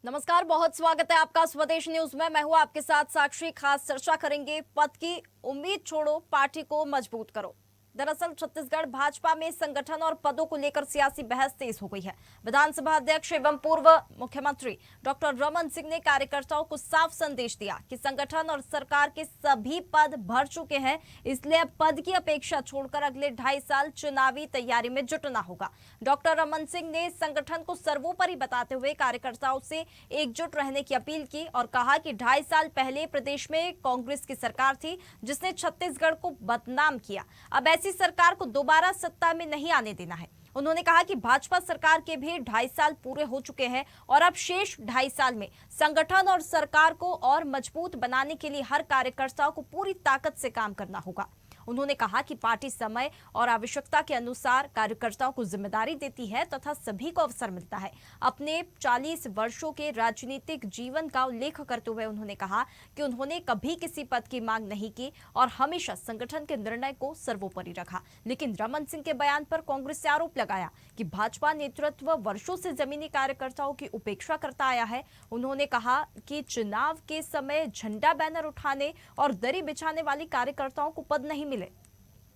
नमस्कार, बहुत स्वागत है आपका स्वदेश न्यूज में। मैं हूं आपके साथ साक्षी। खास चर्चा करेंगे पद की उम्मीद छोड़ो, पार्टी को मजबूत करो। दरअसल छत्तीसगढ़ भाजपा में संगठन और पदों को लेकर सियासी बहस तेज हो गई है। विधानसभा अध्यक्ष एवं पूर्व मुख्यमंत्री डॉक्टर रमन सिंह ने कार्यकर्ताओं को साफ संदेश दिया कि संगठन और सरकार के सभी पद भर चुके हैं, इसलिए अब पद की अपेक्षा छोड़कर अगले 2.5 साल चुनावी तैयारी में जुटना होगा। डॉक्टर रमन सिंह ने संगठन को सर्वोपरि बताते हुए कार्यकर्ताओं से एकजुट रहने की अपील की और कहा कि 2.5 साल पहले प्रदेश में कांग्रेस की सरकार थी जिसने छत्तीसगढ़ को बदनाम किया। अब ऐसी सरकार को दोबारा सत्ता में नहीं आने देना है। उन्होंने कहा कि भाजपा सरकार के भी 2.5 साल पूरे हो चुके हैं और अब शेष 2.5 साल में संगठन और सरकार को और मजबूत बनाने के लिए हर कार्यकर्ताओं को पूरी ताकत से काम करना होगा। उन्होंने कहा कि पार्टी समय और आवश्यकता के अनुसार कार्यकर्ताओं को जिम्मेदारी देती है तथा सभी को अवसर मिलता है। अपने 40 वर्षों के राजनीतिक जीवन का उल्लेख करते हुए उन्होंने कहा कि उन्होंने कभी किसी पद की मांग नहीं की और हमेशा संगठन के निर्णय को सर्वोपरि रखा। लेकिन रमन सिंह के बयान पर कांग्रेस ने आरोप लगाया कि भाजपा नेतृत्व वर्षों से जमीनी कार्यकर्ताओं की उपेक्षा करता आया है। उन्होंने कहा कि चुनाव के समय झंडा बैनर उठाने और दरी बिछाने वाले कार्यकर्ताओं को पद नहीं मिले,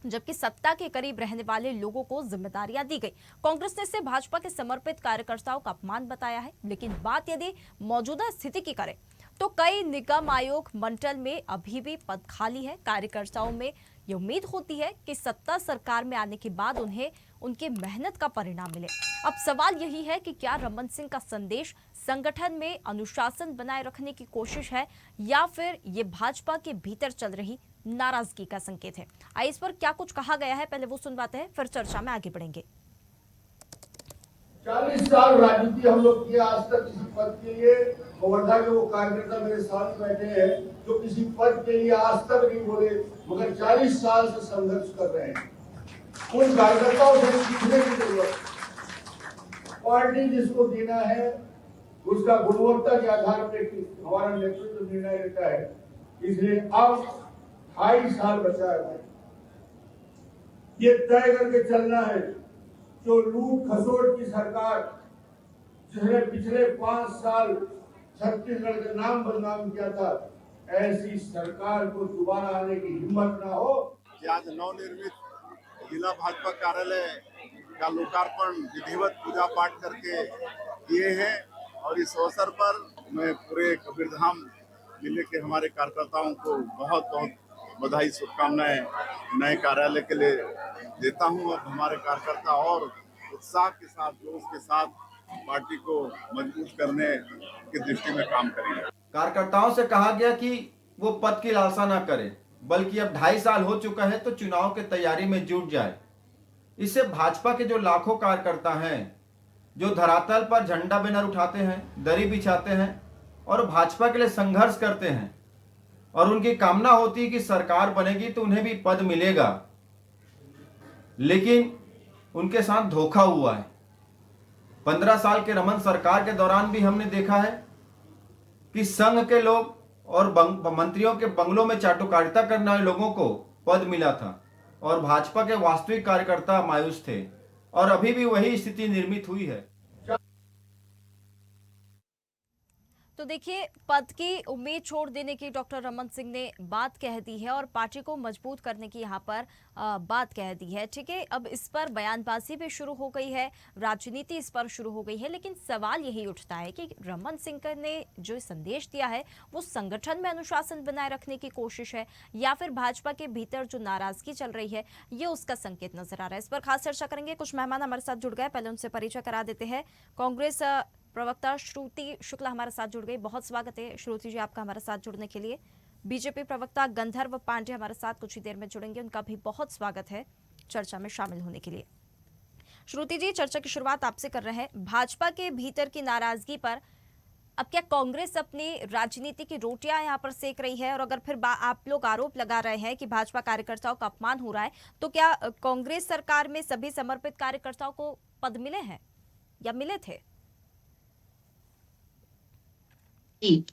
जबकि सत्ता के करीब रहने वाले लोगों को जिम्मेदारियां दी गई। कांग्रेस ने इसे भाजपा के समर्पित कार्यकर्ताओं का अपमान बताया है। लेकिन बात यदि मौजूदा स्थिति की करें तो कई निगम आयोग मंडल में अभी भी पद खाली है। कार्यकर्ताओं में ये उम्मीद होती है कि सत्ता सरकार में आने के बाद उन्हें उनके मेहनत का परिणाम मिले। अब सवाल यही है कि क्या रमन सिंह का संदेश संगठन में अनुशासन बनाए रखने की कोशिश है या फिर ये भाजपा के भीतर चल रही नाराजगी का संकेत है। आइए इस पर क्या कुछ कहा गया है, पहले वो सुनवाते हैं, फिर चर्चा में आगे बढ़ेंगे। 40 साल राजनीति हम लोग किया, आज तक किसी पद के लिए वर्धा के वो कार्यकर्ता मेरे साथ बैठे हैं जो किसी पद के लिए आज तक नहीं बोले, मगर 40 साल से संघर्ष कर रहे हैं। उन कार्यकर्ताओं से सीखने की जरूरत। पार्टी जिसको देना है उसका गुणवत्ता के आधार पर हमारा नेतृत्व निर्णय लेता है। इसलिए अब 2.5 साल बचा है भाई, ये तय करके चलना है जो लूट खसोट की सरकार जिसने पिछले 5 साल छत्तीसगढ़ का नाम बदनाम किया था, ऐसी सरकार को दोबारा आने की हिम्मत ना हो। आज नवनिर्मित जिला भाजपा कार्यालय का लोकार्पण विधिवत पूजा पाठ करके किए हैं और इस अवसर पर मैं पूरे कबीरधाम जिले के हमारे कार्यकर्ताओं को बहुत बहुत बधाई, शुभकामनाएं नए कार्यालय के लिए देता हूं। अब हमारे कार्यकर्ता और उत्साह के साथ, जोश के साथ पार्टी को मजबूत करने की दृष्टि में काम करेंगे। कार्यकर्ताओं से कहा गया कि वो पद की लालसा न करें, बल्कि अब 2.5 साल हो चुका है तो चुनाव की तैयारी में जुट जाए। इससे भाजपा के जो लाखों कार्यकर्ता हैं जो धरातल पर झंडा बैनर उठाते हैं, दरी बिछाते हैं और भाजपा के लिए संघर्ष करते हैं और उनकी कामना होती है कि सरकार बनेगी तो उन्हें भी पद मिलेगा, लेकिन उनके साथ धोखा हुआ है। 15 साल के रमन सरकार के दौरान भी हमने देखा है कि संघ के लोग और मंत्रियों के बंगलों में चाटुकारिता करने वाले लोगों को पद मिला था और भाजपा के वास्तविक कार्यकर्ता मायूस थे और अभी भी वही स्थिति निर्मित हुई है। तो देखिए, पद की उम्मीद छोड़ देने की डॉक्टर रमन सिंह ने बात कह दी है और पार्टी को मजबूत करने की यहाँ पर बात कह दी है। ठीक है, अब इस पर बयानबाजी भी शुरू हो गई है, राजनीति इस पर शुरू हो गई है। लेकिन सवाल यही उठता है कि रमन सिंह ने जो संदेश दिया है वो संगठन में अनुशासन बनाए रखने की कोशिश है या फिर भाजपा के भीतर जो नाराजगी चल रही है ये उसका संकेत नजर आ रहा है। इस पर खास चर्चा करेंगे। कुछ मेहमान हमारे साथ जुड़ गए, पहले उनसे परिचय करा देते हैं। कांग्रेस प्रवक्ता श्रुति शुक्ला हमारे साथ जुड़ गई, बहुत स्वागत है श्रुति जी आपका हमारे साथ जुड़ने के लिए। बीजेपी प्रवक्ता गंधर्व पांडे हमारे साथ कुछ ही देर में जुड़ेंगे, उनका भी बहुत स्वागत है चर्चा में शामिल होने के लिए। श्रुति जी, चर्चा की शुरुआत आपसे कर रहे हैं। भाजपा के भीतर की नाराजगी पर अब क्या कांग्रेस अपनी राजनीति की रोटियां यहाँ पर सेक रही है? और अगर फिर आप लोग आरोप लगा रहे हैं कि भाजपा कार्यकर्ताओं का अपमान हो रहा है, तो क्या कांग्रेस सरकार में सभी समर्पित कार्यकर्ताओं को पद मिले हैं या मिले थे? जी,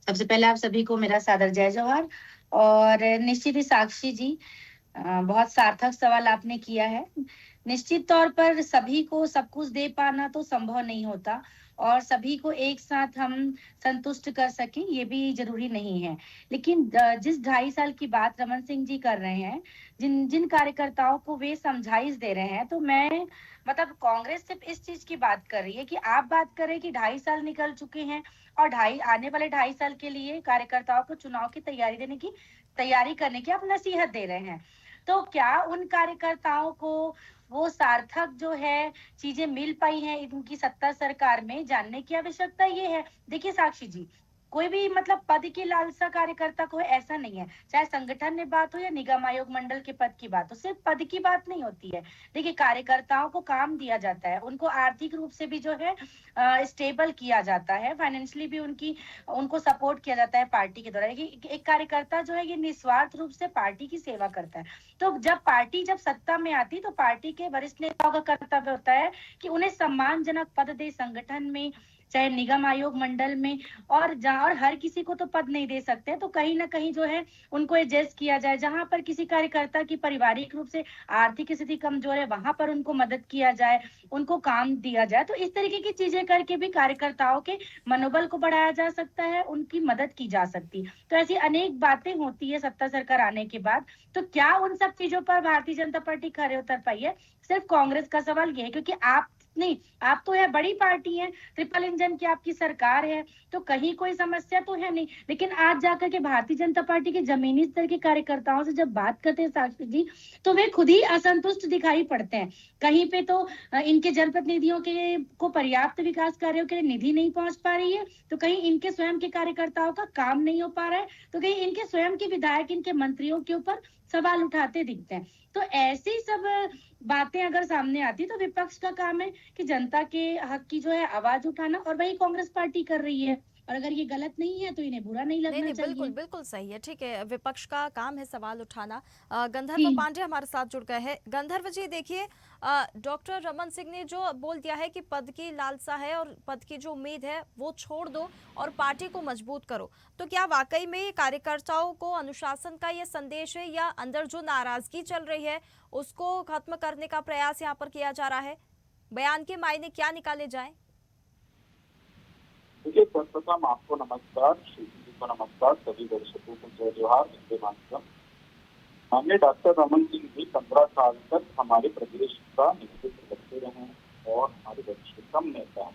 सबसे पहले आप सभी को मेरा सादर जय जोहार। और निश्चित ही साक्षी जी, बहुत सार्थक सवाल आपने किया है। निश्चित तौर पर सभी को सब कुछ दे पाना तो संभव नहीं होता और सभी को एक साथ हम संतुष्ट कर सकें, ये भी जरूरी नहीं है। लेकिन जिस 2.5 साल की बात रमन सिंह जी कर रहे हैं, जिन जिन कार्यकर्ताओं को वे समझाइश दे रहे हैं, तो मैं मतलब कांग्रेस सिर्फ इस चीज की बात कर रही है कि आप बात करें कि 2.5 साल निकल चुके हैं और आने वाले 2.5 साल के लिए कार्यकर्ताओं को चुनाव की तैयारी करने की आप नसीहत दे रहे हैं। तो क्या उन कार्यकर्ताओं को वो सार्थक जो है चीजें मिल पाई हैं इनकी सत्ता सरकार में, जानने की आवश्यकता ये है। देखिए साक्षी जी, कोई भी मतलब पद की लालसा कार्यकर्ता को है, ऐसा नहीं है। चाहे संगठन में बात हो या निगम आयोग मंडल के पद की बात हो, सिर्फ पद की बात नहीं होती है। देखिए कार्यकर्ताओं को काम दिया जाता है, उनको आर्थिक रूप से भी जो है स्टेबल किया जाता है, फाइनेंशियली भी उनको सपोर्ट किया जाता है पार्टी के द्वारा। एक कार्यकर्ता जो है ये निस्वार्थ रूप से पार्टी की सेवा करता है। तो जब सत्ता में आती तो पार्टी के वरिष्ठ नेताओं का कर्तव्य होता है कि उन्हें सम्मानजनक पद दे संगठन में, चाहे निगम आयोग मंडल में, और हर किसी को तो पद नहीं दे सकते, तो कहीं ना कहीं जो है उनको एडजस्ट किया जाए। जहां पर किसी कार्यकर्ता की पारिवारिक रूप से आर्थिक स्थिति कमजोर है, वहां पर उनको मदद किया जाए, उनको काम दिया जाए। तो इस तरीके की चीजें करके भी कार्यकर्ताओं के मनोबल को बढ़ाया जा सकता है, उनकी मदद की जा सकती। तो ऐसी अनेक बातें होती है सत्ता सरकार आने के बाद। तो क्या उन सब चीजों पर भारतीय जनता पार्टी खरे उतर पाई है? सिर्फ कांग्रेस का सवाल ये है, क्योंकि आप नहीं, आप तो है बड़ी पार्टी है, ट्रिपल इंजन की आपकी सरकार है, तो कहीं कोई समस्या तो है नहीं। लेकिन आज जाकर के भारतीय जनता पार्टी के जमीनी स्तर के कार्यकर्ताओं से जब बात करते हैं साक्षी जी, तो वे खुद ही असंतुष्ट दिखाई पड़ते हैं। कहीं पे तो इनके जनप्रतिनिधियों के को पर्याप्त विकास कार्यों के लिए निधि नहीं पहुंच पा रही है, तो कहीं इनके स्वयं के कार्यकर्ताओं का काम नहीं हो पा रहा है, तो कहीं इनके स्वयं के विधायक इनके मंत्रियों के ऊपर सवाल उठाते दिखते हैं। तो ऐसी सब बातें अगर सामने आती तो विपक्ष का काम है कि जनता के हक की जो है आवाज उठाना, और वही कांग्रेस पार्टी कर रही है। और अगर ये गलत नहीं है तो इन्हें बुरा नहीं नहीं लगना नहीं, बिल्कुल चाहिए। बिल्कुल सही है, ठीक है, विपक्ष का काम है सवाल उठाना। गंधर्व जी पांडे हमारे साथ जुड़ गए हैं। गंधर्व जी देखिए, डॉक्टर रमन सिंह ने जो बोल दिया है कि पद की लालसा है और पद की जो उम्मीद है वो छोड़ दो और पार्टी को मजबूत करो, तो क्या वाकई में कार्यकर्ताओं को अनुशासन का ये संदेश है, या अंदर जो नाराजगी चल रही है उसको खत्म करने का प्रयास यहाँ पर किया जा रहा है? बयान के मायने क्या निकाले जाएं? देखिए, सर्वप्रथम आपको नमस्कार, श्री जी को नमस्कार, सभी दर्शकों को जय जोहार, वंदे मातरम। माननीय डॉक्टर रमन सिंह जी 15 साल तक हमारे प्रदेश का नेतृत्व करते रहे हैं और हमारे वरिष्ठतम नेता हैं।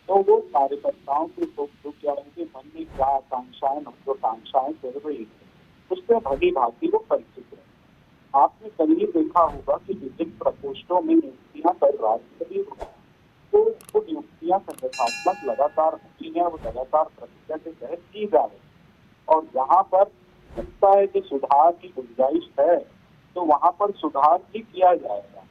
तो वो कार्यकर्ताओं के सुख दुख या उनके मन में क्या आकांक्षाएं महत्वाकांक्षाएं चल रही है, उससे भली भांति वो परिचित है। आपने कल ही देखा होगा कि विभिन्न प्रकोष्ठों में नियुक्तियां कर राष्ट्रपति, तो वो नियुक्तियां संगठनात्मक लगातार होती है, वो लगातार प्रक्रिया के तहत की जा रही है। और जहाँ पर लगता है कि सुधार की गुंजाइश है, तो वहाँ पर सुधार भी किया जाएगा।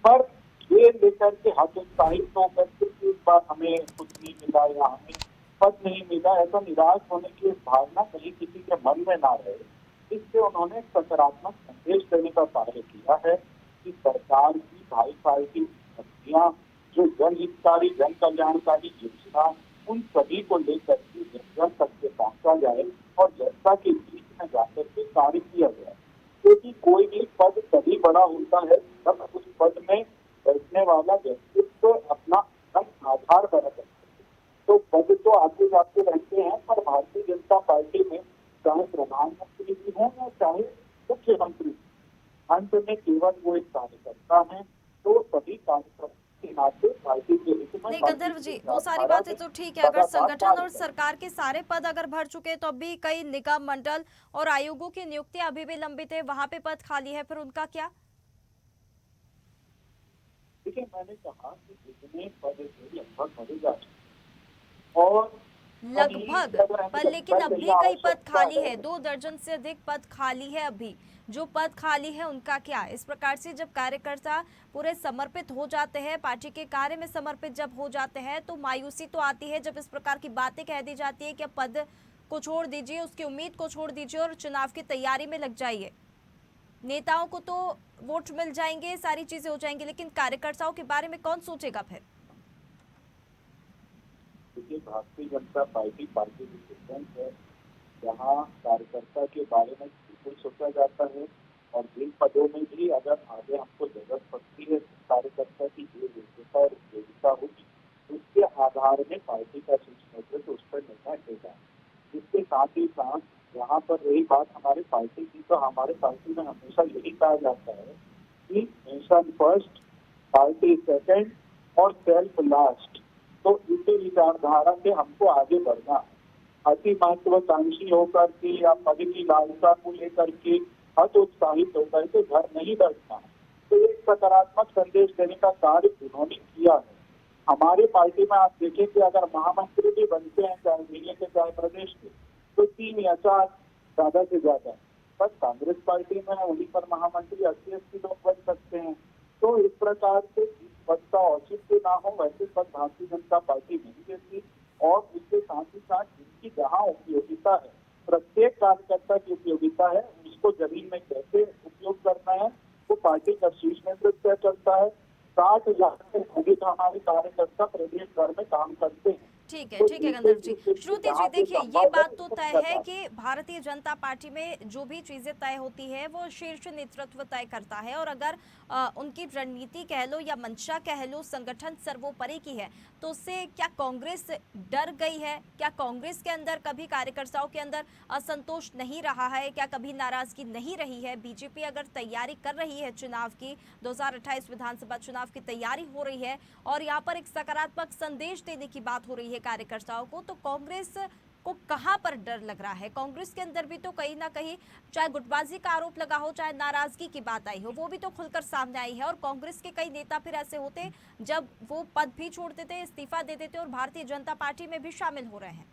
पर ये लेकर के हतोत्साहित होकर के इस बार हमें कुछ नहीं मिला या हमें पद नहीं मिला, ऐसा निराश होने की भावना कहीं किसी के मन में ना रहे, इससे उन्होंने सकारात्मक संदेश देने का कार्य किया है कि सरकार की 2.5 साल की उपलब्धियां, जो जनहितकारी जन कल्याणकारी योजना, उन सभी को लेकर के जन तक के पहुंचा जाए और जनता के बीच में जाकर के कार्य किया जाए। क्योंकि कोई भी पद तभी बड़ा होता है जब उस पद में बैठने वाला व्यक्तित्व अपना आधार बना करता है। तो पद तो आते जाते रहते हैं, पर भारतीय जनता पार्टी में चाहे प्रधानमंत्री भी हों या चाहे मुख्यमंत्री, अंत में केवल वो एक कार्यकर्ता है। तो सभी कार्यकर्ता के नाते पार्टी के हित में, नहीं गंधर्व जी, वो सारी बातें तो ठीक है, अगर संगठन और सरकार के सारे पद अगर भर चुके हैं तो अभी कई निगम मंडल और आयोगों की नियुक्तियां अभी भी लंबित है, वहां पे पद खाली है, फिर उनका क्या? देखिए, मैंने कहा कि जितने पद थे लगभग भरे जा चुके और लगभग, पर लेकिन अब भी कई पद खाली है, 2 दर्जन से अधिक पद खाली है। अभी जो पद खाली है उनका क्या? इस प्रकार से जब कार्यकर्ता पूरे समर्पित हो जाते हैं, पार्टी के कार्य में समर्पित जब हो जाते हैं, तो मायूसी तो आती है जब इस प्रकार की बातें कह दी जाती है कि अब पद को छोड़ दीजिए, उसकी उम्मीद को छोड़ दीजिए और चुनाव की तैयारी में लग जाइए। नेताओं को तो वोट मिल जाएंगे, सारी चीजें हो जाएंगी, लेकिन कार्यकर्ताओं के बारे में कौन सोचेगा फिर? देखिए, भारतीय जनता पार्टी की सिद्धांत है जहाँ कार्यकर्ता के बारे में बिल्कुल सोचा जाता है, और जिन पदों में भी अगर आगे हमको जरूरत पड़ती है कार्यकर्ता की जो योग्यता और उपयोगिता होगी, उसके आधार में पार्टी का शीर्ष नेतृत्व उस पर निर्णय देगा। इसके साथ ही साथ यहाँ पर रही बात हमारी पार्टी की, तो हमारे पार्टी में हमेशा यही कहा जाता है कि नेशन फर्स्ट, पार्टी सेकंड और सेल्फ लास्ट। तो इसी विचारधारा से हमको आगे बढ़ना, अति महत्वाकांक्षी होकर के या पद की लालसा को लेकर के हतोत्साहित होकर के घर नहीं बैठना। तो एक सकारात्मक संदेश देने का कार्य उन्होंने किया है। हमारे पार्टी में आप देखें कि अगर महामंत्री भी बनते हैं, चाहे जिले के चाहे प्रदेश के, तो 3 या 4 ज्यादा से ज्यादा। बस कांग्रेस पार्टी में वहीं पर महामंत्री 80-80 लोग बन सकते हैं। तो इस प्रकार से जिस पद का औचित्य ना हो वैसे पद भारतीय जनता पार्टी नहीं देती। और इसके साथ ही साथ जिनकी जहाँ उपयोगिता है, प्रत्येक कार्यकर्ता की उपयोगिता है, उसको जमीन में कैसे उपयोग करना है वो पार्टी का शीर्ष नेतृत्व तय करता है। 60 लाख से अधिक हमारे कार्यकर्ता प्रदेश भर में काम करते हैं। ठीक है गंधर्व जी। श्रुति जी, देखिए ये बात तो तय है कि भारतीय जनता पार्टी में जो भी चीजें तय होती है वो शीर्ष नेतृत्व तय करता है, और अगर उनकी रणनीति कह लो या मंशा कह लो, संगठन सर्वोपरि की है, तो उससे क्या कांग्रेस डर गई है? क्या कांग्रेस के अंदर कभी कार्यकर्ताओं के अंदर असंतोष नहीं रहा है? क्या कभी नाराजगी नहीं रही है? बीजेपी अगर तैयारी कर रही है चुनाव की, 2028 विधानसभा चुनाव की तैयारी हो रही है और यहाँ पर एक सकारात्मक संदेश देने की बात हो रही है कार्यकर्ताओं को, तो कांग्रेस को कहां पर डर लग रहा है? कांग्रेस के अंदर भी तो कहीं ना कहीं चाहे गुटबाजी का आरोप लगा हो, चाहे नाराजगी की बात आई हो, वो भी तो खुलकर सामने आई है। और कांग्रेस के कई नेता फिर ऐसे होते जब वो पद भी छोड़ देते, इस्तीफा दे देते और भारतीय जनता पार्टी में भी शामिल हो रहे हैं।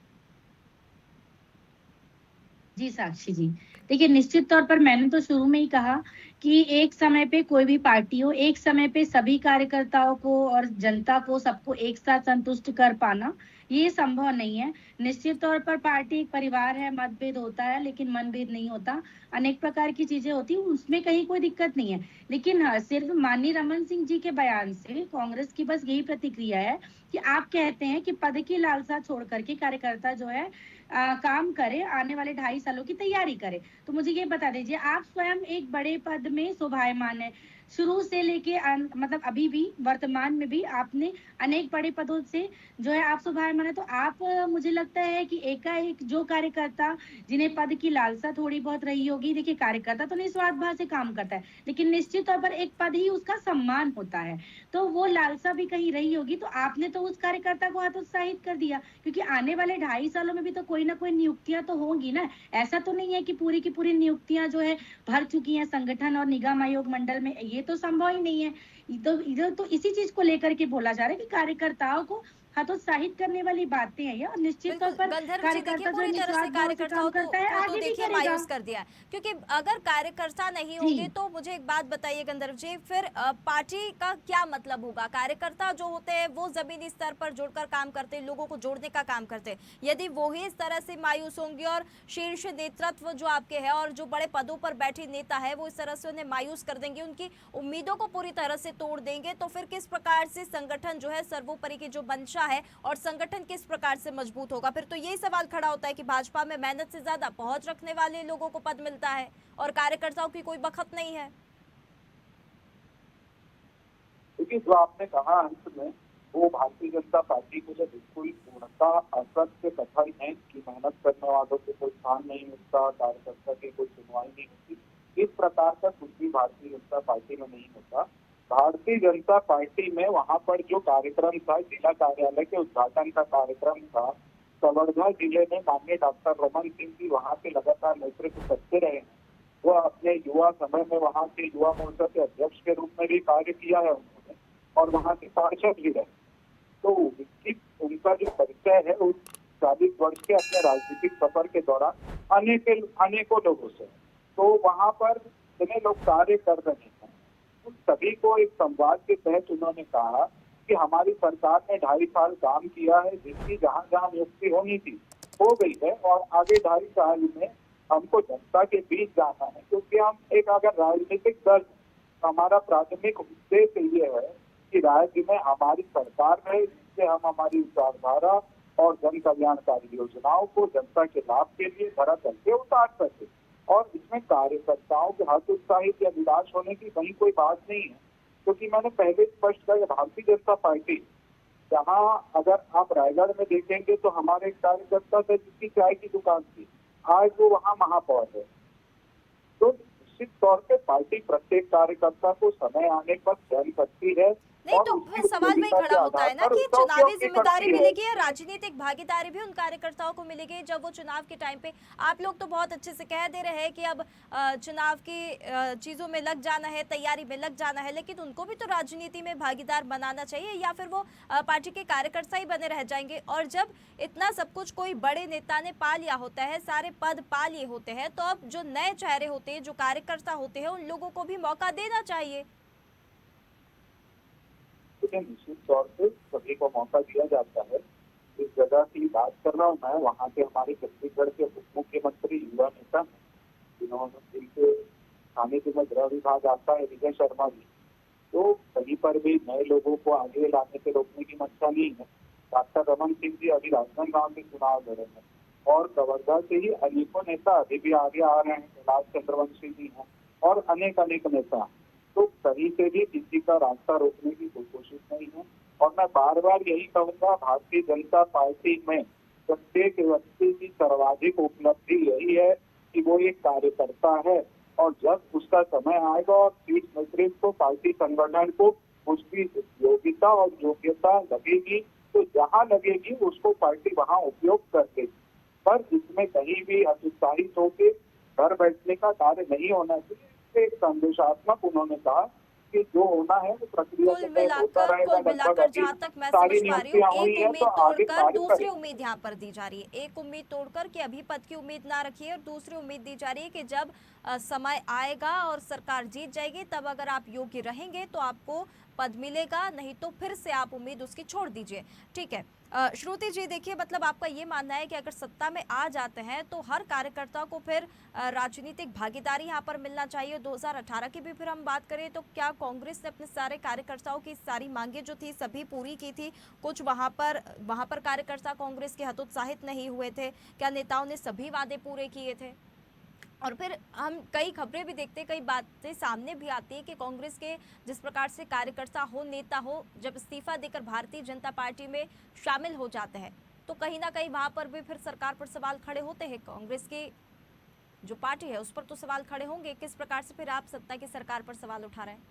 जी साक्षी जी, देखिए निश्चित तौर पर मैंने तो शुरू में ही कहा कि एक समय पे कोई भी पार्टी हो, एक समय पे सभी कार्यकर्ताओं को और जनता को सबको एक साथ संतुष्ट कर पाना ये संभव नहीं है। निश्चित तौर पर पार्टी एक परिवार है, मतभेद होता है लेकिन मनभेद नहीं होता, अनेक प्रकार की चीजें होती हैं, उसमें कहीं कोई दिक्कत नहीं है। लेकिन हाँ, सिर्फ माननीय रमन सिंह जी के बयान से कांग्रेस की बस यही प्रतिक्रिया है कि आप कहते हैं कि पद की लालसा छोड़ करके कार्यकर्ता जो है काम करे, आने वाले 2.5 सालों की तैयारी करे। तो मुझे ये बता दीजिए, आप स्वयं एक बड़े पद में शोभायमान है, शुरू से लेके मतलब अभी भी वर्तमान में भी आपने अनेक बड़े पदों से जो है आप शोभायमान है। तो आप मुझे लगता है कि एकाएक जो कार्यकर्ता जिन्हें पद की लालसा थोड़ी बहुत रही होगी, देखिए कार्यकर्ता तो निस्वार्थ भाव से काम करता है, लेकिन निश्चित तौर पर एक पद ही उसका सम्मान होता है, तो वो लालसा भी कहीं रही होगी। तो आपने तो उस कार्यकर्ता को हतोत्साहित कर दिया, क्योंकि आने वाले 2.5 सालों में भी तो कोई ना कोई नियुक्तियां तो होंगी ना। ऐसा तो नहीं है कि पूरी की पूरी नियुक्तियां जो है भर चुकी हैं संगठन और निगम आयोग मंडल में, ये तो संभव ही नहीं है। इधर तो इसी चीज को लेकर के बोला जा रहा है कि कार्यकर्ताओं को हतोत्साहित करने वाली बातें हैं ये, और निश्चित तौर पर गंधर्व जी, देखिए कार्यकर्ता जो पूरी तरह से निस्वार्थ भाव से कार्यकर्ताओं काम करता है को तो आगे भी देखिए करेगा। मायूस कर दिया है, क्योंकि अगर कार्यकर्ता नहीं होंगे तो मुझे एक बात बताइए गंधर्व जी, फिर पार्टी का क्या मतलब होगा? कार्यकर्ता जो होते हैं वो जमीनी स्तर पर जुड़कर काम करते हैं, लोगों को जोड़ने का काम करते हैं। यदि वो ही इस तरह से मायूस होंगे और शीर्ष नेतृत्व जो आपके है और जो बड़े पदों पर बैठे नेता है वो इस तरह से उन्हें मायूस कर देंगे, उनकी उम्मीदों को पूरी तरह से तोड़ देंगे, तो फिर किस प्रकार से संगठन जो है सर्वोपरि की जो मंशा है और संगठन किस प्रकार से मजबूत होगा? फिर तो यही सवाल खड़ा होता है कि भाजपा में मेहनत से ज्यादा पहुंच रखने वाले लोगों को पद मिलता है और कार्यकर्ताओं की कोई बखत नहीं है। क्योंकि जो आपने कहा अंत में वो भारतीय जनता पार्टी को जो बिल्कुल पूर्णता असत्य कथन है कि मेहनत करने वालों को कोई स्थान नहीं मिलता, कार्यकर्ता की कोई सुनवाई नहीं होती, इस प्रकार का कुछ भी भारतीय जनता पार्टी में नहीं होता। भारतीय जनता पार्टी में वहां पर जो कार्यक्रम था, जिला कार्यालय के उद्घाटन का कार्यक्रम था, कवर्धा जिले में माननीय डॉक्टर रमन सिंह जी वहां के लगातार नेतृत्व करते रहे हैं। वो अपने युवा समय में वहां के युवा मोर्चा के अध्यक्ष के रूप में भी कार्य किया है उन्होंने, और वहां के पार्षद भी रहे। तो उनका जो परिचय है उस 40 वर्ष के अपने राजनीतिक सफर के दौरान अनेकों लोगों से, तो वहां पर जितने लोग कार्य कर रहे हैं उन सभी को एक संवाद के तहत उन्होंने कहा कि हमारी सरकार ने 2.5 साल काम किया है, जिसकी जहां जहां नियुक्ति होनी थी हो गई है, और आगे 2.5 साल में हमको जनता के बीच जाना है। क्योंकि हम एक अगर राजनीतिक दल, हमारा प्राथमिक उद्देश्य ये है कि राज्य में हमारी सरकार रहे, जिससे हम हमारी विचारधारा और जन कल्याणकारी योजनाओं को जनता के लाभ के लिए धरातल पे उतार सके। और इसमें कार्यकर्ताओं के हतोत्साहित या निराश होने की कहीं कोई बात नहीं है, क्योंकि मैंने पहले स्पष्ट किया, भारतीय जनता पार्टी जहाँ अगर आप रायगढ़ में देखेंगे तो हमारे एक कार्यकर्ता थे जिसकी चाय की दुकान थी, आज वो वहाँ महापौर है। तो निश्चित तौर पे पार्टी प्रत्येक कार्यकर्ता को समय आने पर चयन करती है। नहीं और तो उसकी फिर सवाल वही उपयोगिता के खड़ा होता है आधार ना पर कि उसका चुनावी उपयोग भी जिम्मेदारी करती है। मिलेगी और राजनीतिक भागीदारी भी उन कार्यकर्ताओं को मिलेगी जब वो चुनाव के टाइम पे। आप लोग तो बहुत अच्छे से कह दे रहे हैं कि अब चुनाव की चीजों में लग जाना है, तैयारी में लग जाना है, लेकिन उनको भी तो राजनीति में भागीदार बनाना चाहिए, या फिर वो पार्टी के कार्यकर्ता ही बने रह जाएंगे। और जब इतना सब कुछ कोई बड़े नेता ने पा लिया होता है, सारे पद पा लिए होते हैं, तो अब जो नए चेहरे होते हैं, जो कार्यकर्ता होते हैं, उन लोगों को भी मौका देना चाहिए। निश्चित तौर से सभी को मौका दिया जाता है। इस जगह की बात कर रहा हूँ मैं, वहाँ के हमारे छत्तीसगढ़ के उप मुख्यमंत्री युवा नेता जिन्होंने जिनके खाने में गृह विभाग आता है, विजय शर्मा जी, तो कहीं पर भी नए लोगों को आगे लाने से रोकने की मंशा नहीं है। डॉक्टर रमन सिंह जी अभी राजनांदगांव में चुनाव लड़ रहे हैं और कवर्धा से ही अनेकों नेता अभी भी आगे आ रहे हैं। कैलाश चंद्रवंशी जी हैं और अनेक नेता। तो कहीं से भी किसी का रास्ता रोकने की कोई कोशिश नहीं है। और मैं बार बार यही कहूंगा, भारतीय जनता पार्टी में प्रत्येक व्यक्ति की सर्वाधिक उपलब्धि यही है कि वो एक कार्यकर्ता है, और जब उसका समय आएगा और शीर्ष नेतृत्व को, पार्टी संगठन को उसकी योग्यता और योग्यता लगेगी, तो जहाँ लगेगी उसको पार्टी वहाँ उपयोग कर देगी। पर इसमें कहीं भी हतोत्साहित होकर घर बैठने का कार्य नहीं होना चाहिए। एक संदेशात्मक उन्होंने कहा कि जो होना है वो प्रक्रिया से तय होता रहेगा। कुल मिलाकर जहाँ तक मैं समझ पा रही हूँ, एक उम्मीद तोड़कर दूसरी उम्मीद यहाँ पर दी जा रही है। एक उम्मीद तोड़कर कि अभी पद की उम्मीद ना रखिए, और दूसरी उम्मीद दी जा रही है कि जब समय आएगा और सरकार जीत जाएगी, तब अगर आप योग्य रहेंगे तो आपको पद मिलेगा, नहीं तो फिर से आप उम्मीद उसकी छोड़ दीजिए। ठीक है श्रुति जी, देखिए मतलब आपका ये मानना है कि अगर सत्ता में आ जाते हैं तो हर कार्यकर्ता को फिर राजनीतिक भागीदारी यहाँ पर मिलना चाहिए। 2018 की भी फिर हम बात करें तो क्या कांग्रेस ने अपने सारे कार्यकर्ताओं की सारी मांगें जो थी सभी पूरी की थी? कुछ वहाँ पर कार्यकर्ता कांग्रेस के हतोत्साहित नहीं हुए थे? क्या नेताओं ने सभी वादे पूरे किए थे? और फिर हम कई खबरें भी देखते हैं, कई बातें सामने भी आती है कि कांग्रेस के जिस प्रकार से कार्यकर्ता हो, नेता हो, जब इस्तीफा देकर भारतीय जनता पार्टी में शामिल हो जाते हैं तो कहीं ना कहीं वहां पर भी फिर सरकार पर सवाल खड़े होते हैं। कांग्रेस की जो पार्टी है उस पर तो सवाल खड़े होंगे। किस प्रकार से फिर आप सत्ता की सरकार पर सवाल उठा रहे हैं?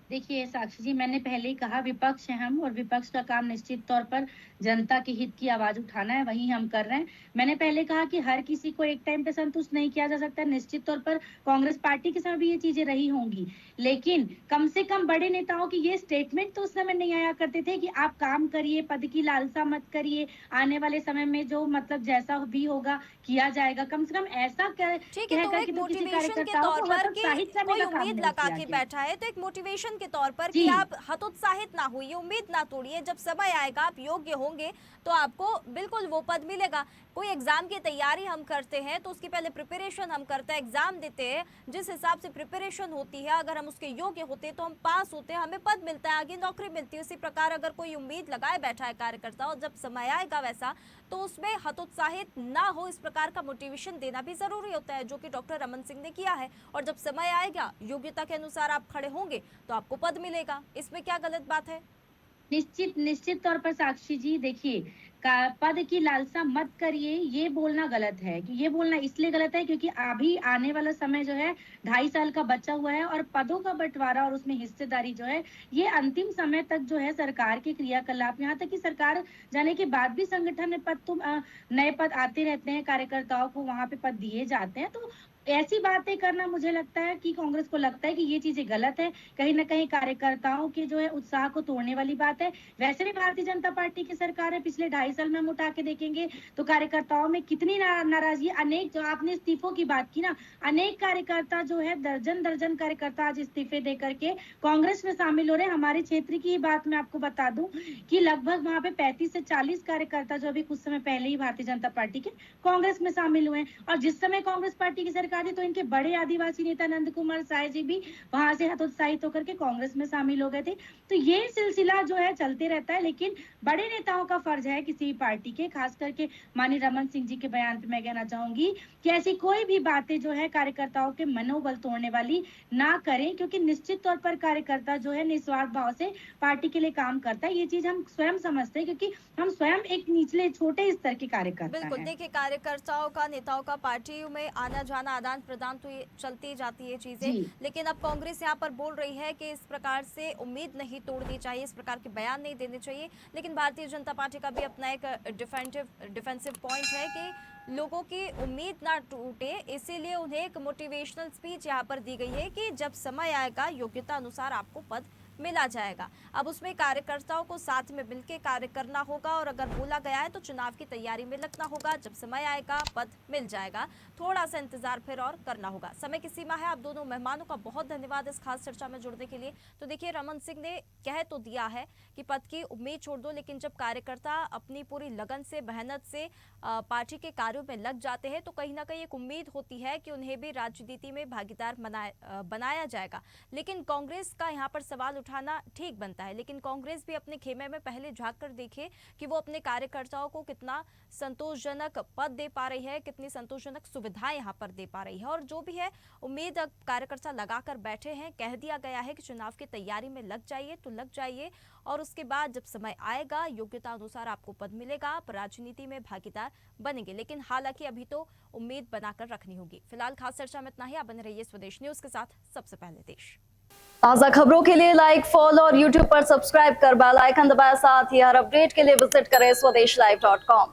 देखिए साक्षी जी, मैंने पहले ही कहा विपक्ष है हम, और विपक्ष का काम निश्चित तौर पर जनता के हित की आवाज उठाना है, वही हम कर रहे हैं। मैंने पहले कहा कि हर किसी को एक टाइम पे संतुष्ट नहीं किया जा सकता। निश्चित तौर पर कांग्रेस पार्टी के समय भी ये चीजें रही होंगी, लेकिन कम से कम बड़े नेताओं की ये स्टेटमेंट तो उस समय नहीं आया करते थे कि आप काम करिए, पद की लालसा मत करिए, आने वाले समय में जो मतलब जैसा भी होगा किया जाएगा। कम से कम ऐसा ठीक है, तो एक मोटिवेशन के तौर पर कि कोई उम्मीद लगा के बैठा है, तो एक मोटिवेशन के तौर पर कि आप हतोत्साहित ना होइए, उम्मीद ना तोड़िए। जब समय आएगा, आप योग्य होंगे तो आपको बिल्कुल वो पद मिलेगा। कोई एग्जाम की तैयारी हम करते हैं तो उसकी पहले प्रिपरेशन हम करते हैं, एग्जाम देते हैं, जिस हिसाब से प्रिपरेशन होती है, अगर हम उसके योग्य होते हैं तो हम पास होते हैं, हमें पद मिलता है, आगे नौकरी मिलती है। उसी प्रकार अगर कोई उम्मीद लगाए बैठा है कार्यकर्ता और जब समय आएगा वैसा, तो उसमें हतोत्साहित ना हो, इस प्रकार का मोटिवेशन देना भी जरूरी होता है, जो कि डॉक्टर रमन सिंह ने किया है। और जब समय आएगा, योग्यता के अनुसार आप खड़े होंगे तो आपको पद मिलेगा। इसमें क्या गलत बात है? निश्चित तौर पर साक्षी जी, देखिए पद की लालसा मत करिए, ये बोलना गलत है। कि ये बोलना इसलिए गलत है क्योंकि अभी आने वाला समय जो है 2.5 साल का बचा हुआ है, और पदों का बंटवारा और उसमें हिस्सेदारी जो है ये अंतिम समय तक जो है सरकार के क्रियाकलाप, यहाँ तक कि सरकार जाने के बाद भी संगठन में नए पद आते रहते हैं, कार्यकर्ताओं को वहां पे पद दिए जाते हैं। तो ऐसी बातें करना, मुझे लगता है कि कांग्रेस को लगता है कि ये चीजें गलत है, कहीं ना कहीं कार्यकर्ताओं के जो है उत्साह को तोड़ने वाली बात है। वैसे भी भारतीय जनता पार्टी की सरकार है, पिछले 2.5 साल में हम उठा के देखेंगे तो कार्यकर्ताओं में कितनी नाराजगी, अनेक, जो आपने इस्तीफों की बात की ना, अनेक कार्यकर्ता जो है, दर्जन कार्यकर्ता आज इस्तीफे दे करके कांग्रेस में शामिल हो रहे हैं। हमारे क्षेत्र की बात मैं आपको बता दूं कि लगभग वहां पे 35 से 40 कार्यकर्ता जो अभी कुछ समय पहले ही भारतीय जनता पार्टी के कांग्रेस में शामिल हुए हैं। और जिस समय कांग्रेस पार्टी की सरकार सरकार थी तो इनके बड़े आदिवासी नेता नंद कुमार साय जी भी वहां से हतोत्साहित होकर के कांग्रेस में शामिल हो गए थे। तो ये सिलसिला जो है चलते रहता है, लेकिन बड़े नेताओं का फर्ज है किसी भी पार्टी के, खास करके माननीय रमन सिंह जी के बयान पे मैं कहना चाहूंगी कि ऐसी कोई भी बातें जो है कार्यकर्ताओं के मनोबल तोड़ने वाली ना करें, क्योंकि निश्चित तौर पर कार्यकर्ता जो है निस्वार्थ भाव से पार्टी के लिए काम करता है। ये चीज हम स्वयं समझते हैं, क्योंकि हम स्वयं एक निचले छोटे स्तर के कार्यकर्ता बिल्कुल, हैं। देखिए कार्यकर्ताओं का, नेताओं का पार्टियों में आना जाना, आदान प्रदान तो ये चलती जाती है चीजें, जी। लेकिन अब कांग्रेस यहाँ पर बोल रही है कि इस प्रकार से उम्मीद नहीं तोड़नी चाहिए, इस प्रकार के बयान नहीं देने चाहिए। लेकिन भारतीय जनता पार्टी का भी अपना एक डिफेंसिव पॉइंट है कि लोगों की उम्मीद ना टूटे, इसीलिए उन्हें एक मोटिवेशनल स्पीच यहाँ पर दी गई है कि जब समय आएगा योग्यता अनुसार आपको पद मिला जाएगा। अब उसमें कार्यकर्ताओं को साथ में मिलकर कार्य करना होगा और अगर बोला गया है तो चुनाव की तैयारी में लगना होगा। जब समय आएगा पद मिल जाएगा, थोड़ा सा इंतजार फिर और करना होगा। समय की सीमा है। आप दोनों मेहमानों का बहुत धन्यवाद इस खास चर्चा में जुड़ने के लिए। तो देखिए, रमन सिंह ने कह तो दिया है कि पद की उम्मीद छोड़ दो, लेकिन जब कार्यकर्ता अपनी पूरी लगन से, मेहनत से पार्टी के कार्यों में लग जाते हैं तो कहीं ना कहीं एक उम्मीद होती है कि उन्हें भी राजनीति में भागीदार बनाया जाएगा। लेकिन कांग्रेस का यहाँ पर सवाल उठाना ठीक बनता है, लेकिन कांग्रेस भी अपने खेमे में पहले झांक कर देखे कि वो अपने कार्यकर्ताओं को कितना संतोषजनक पद दे पा रही है, कितनी संतोषजनक सुविधाएं यहाँ पर दे पा रही है। और जो भी है उम्मीद कार्यकर्ता लगाकर बैठे हैं। कह दिया गया है कि चुनाव की तैयारी में लग जाइए तो लग जाइए, और उसके बाद जब समय आएगा योग्यता अनुसार आपको पद मिलेगा, आप राजनीति में भागीदार बनेंगे। लेकिन हालांकि अभी तो उम्मीद बनाकर रखनी होगी। फिलहाल खास चर्चा में इतना ही। आप बने रहिए स्वदेश न्यूज के साथ, सबसे पहले देश। ताज़ा खबरों के लिए लाइक, फॉलो और यूट्यूब पर सब्सक्राइब कर बेल आइकन दबाएं। साथ ही हर अपडेट के लिए विजिट करें swedeshlive.com।